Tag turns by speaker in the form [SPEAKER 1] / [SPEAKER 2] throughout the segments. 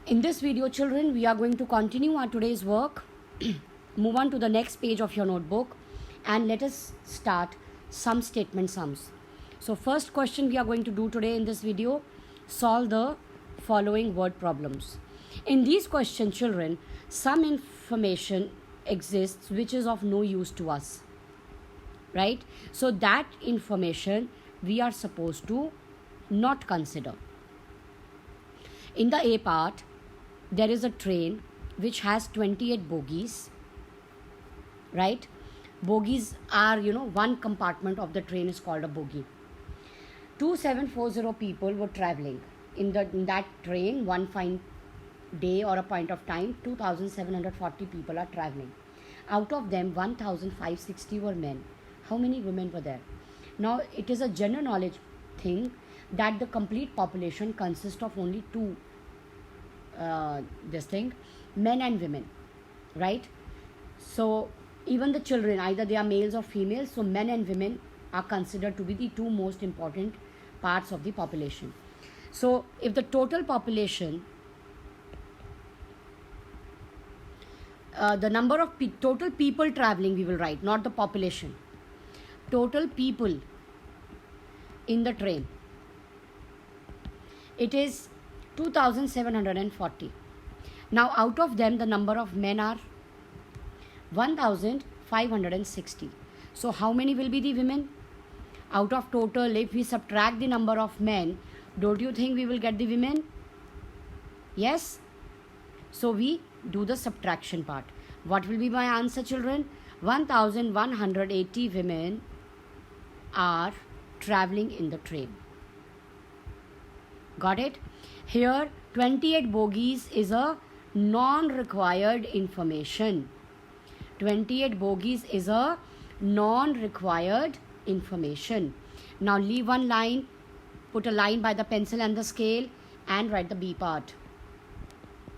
[SPEAKER 1] In this video, children, we are going to continue our today's work. Move on to the next page of your notebook and let us start sum statement sums. So first question we are going to do today in this video, solve the following word problems. In these questions, children, some information exists which is of no use to us, right? So that information we are supposed to not consider. In the A part, there is a train which has 28 bogies, right? Bogies are, one compartment of the train is called a bogie. 2740 people were traveling in that train. One fine day or a point of time, 2740 people are traveling. Out of them, 1560 were men. How many women were there? Now, it is a general knowledge thing that the complete population consists of only two men and women, right? So even the children, either they are males or females, so men and women are considered to be the two most important parts of the population. So if the total population, the number of total people traveling, we will write, not the population, total people in the train, it is 2740. Now out of them, the number of men are 1560. So how many will be the women? Out of total, if we subtract the number of men, don't you think we will get the women? Yes? So we do the subtraction part. What will be my answer, children? 1180 women are traveling in the train. Got it? Here 28 bogies is a non-required information. 28 bogies is a non-required information. Now leave one line, put a line by the pencil and the scale and write the B part.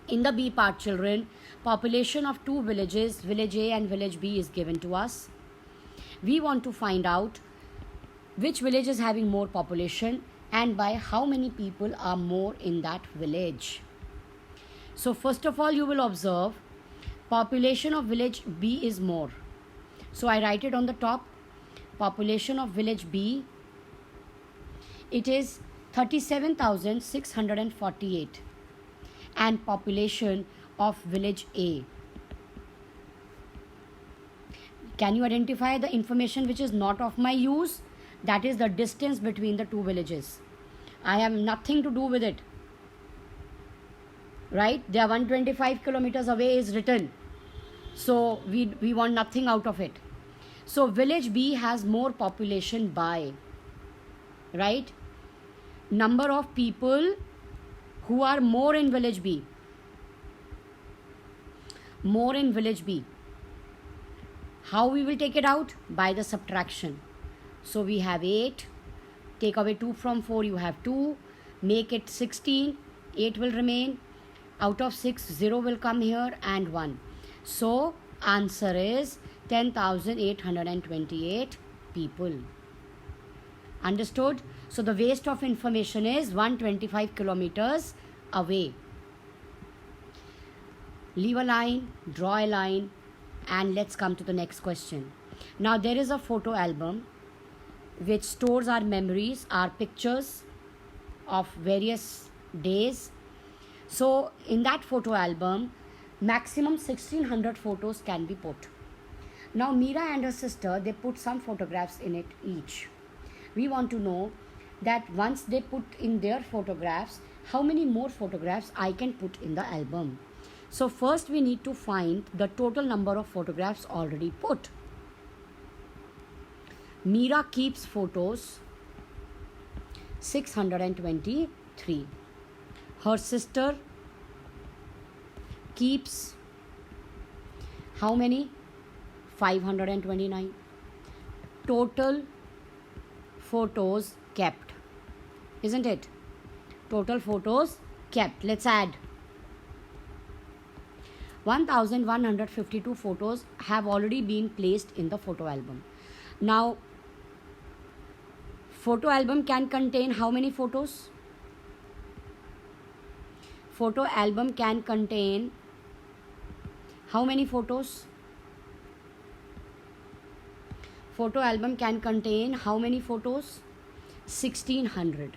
[SPEAKER 1] In the B part, children, population of two villages, village A and village B, is given to us. We want to find out which village is having more population and by how many people are more in that village. So first of all, you will observe population of village B is more. So I write it on the top. Population of village B, it is 37,648, and population of village A. Can you identify the information which is not of my use? That is the distance between the two villages. I have nothing to do with it, right? They are 125 kilometers away is written. So we want nothing out of it. So village B has more population by, right? Number of people who are more in village B. More in village B. How we will take it out? By the subtraction. So we have 8. Take away 2 from 4, you have 2. Make it 16. 8 will remain. Out of 6, 0 will come here and 1. So answer is 10,828 people. Understood? So the waste of information is 125 kilometers away. Leave a line, draw a line, and let's come to the next question. Now there is a photo album which stores our memories, our pictures of various days. So in that photo album, maximum 1600 photos can be put. Now Meera and her sister, they put some photographs in it each. We want to know that once they put in their photographs, how many more photographs I can put in the album. So first we need to find the total number of photographs already put. Meera keeps photos 623. Her sister keeps how many? 529. Total photos kept, isn't it? Total photos kept. Let's add. 1152 photos have already been placed in the photo album. Now, photo album can contain how many photos? photo album can contain how many photos? Photo album can contain how many photos? 1600.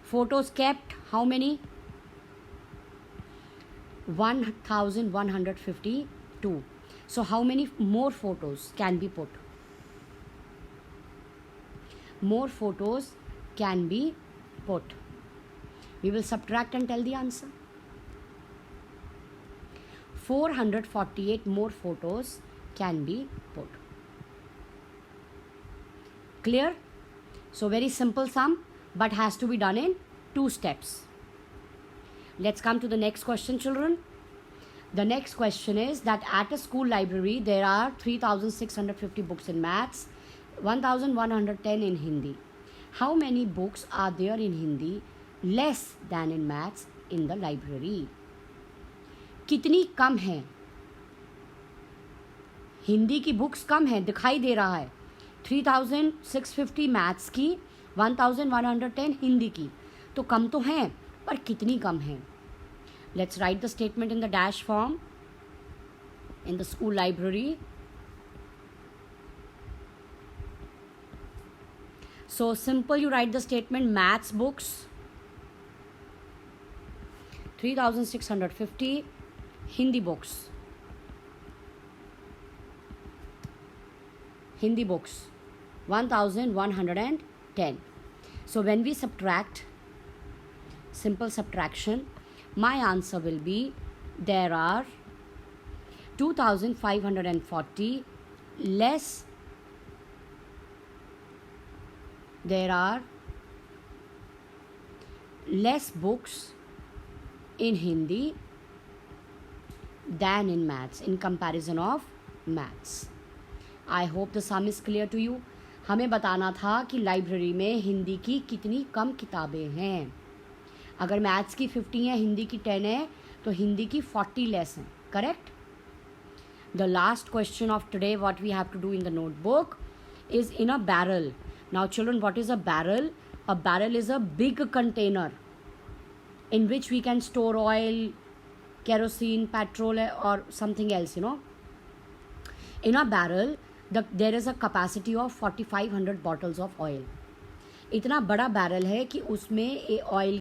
[SPEAKER 1] Photos kept how many? 1152. So how many more photos can be put? More photos can be put. We will subtract and tell the answer. 448 more photos can be put. Clear? So very simple sum, but has to be done in 2 steps. Let's come to the next question, children. The next question is that at a school library there are 3650 books in maths, 1110 in Hindi. How many books are there in Hindi less than in maths in the library? कितनी कम है? हिंदी की books कम है, दिखाई दे रहा है. 3650 maths की, 1110 हिंदी की. तो कम तो हैं, पर कितनी कम है? Let's write the statement in the dash form in the school library. So simple, you write the statement maths books 3650, Hindi books 1110. So when we subtract, simple subtraction, my answer will be there are 2540 less, there are less books in Hindi than in maths in comparison of maths. I hope the sum is clear to you. हमें बताना था कि library में हिंदी की कितनी कम किताबें हैं. अगर मैथ्स की 50 है, हिंदी की 10 है, तो हिंदी की 40 लेस हैं. Correct? The last question of today, what we have to do in the notebook is in a barrel. Now children, what is a barrel? A barrel is a big container in which we can store oil, kerosene, petrol or something else, you know. In a barrel, there is a capacity of 4500 bottles of oil. इतना बड़ा barrel है कि उसमें oil